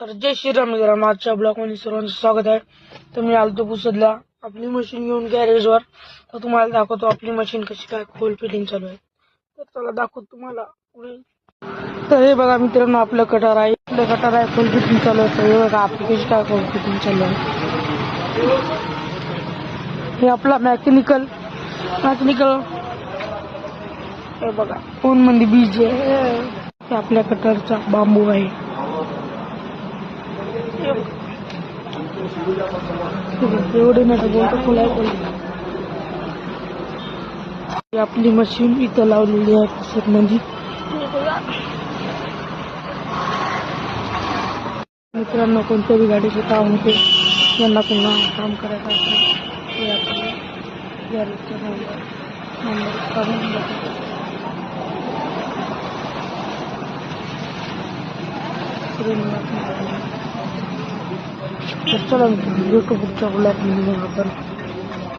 तर जय श्रीराम मित्रांनो, आजच्या ब्लॉगमध्ये सर्वांचं स्वागत आहे. तर मी आलतो पुसदला आपली मशीन घेऊन गॅरेजवर. तर तुम्हाला दाखवतो आपली मशीन कशी काय खोल फिटिंग चालू आहे. तर चला दाखवतो तुम्हाला. तर हे बघा मित्रांनो, आपलं कटर आहे खोल फिटिंग चालू आहे. तर हे बघा आपली कशी काय खोल फिटिंग चालू आहे. हे आपला मॅकॅनिकल हे बघा फोन मध्ये बीज आहे. हे आपल्या कटरचा बांबू आहे. एवढे नाही बोलतो फुलाय आपली मशीन इथं लावलेली आहे पुसद मध्ये. मित्रांनो, कोणत्याही गाडीचे काम होते यांना पुन्हा काम करायचं असेल ते आपल्या गॅरेजचा नंबर काढून जातो. चला भेटू पुढच्या ब्लॉगमध्ये आपण.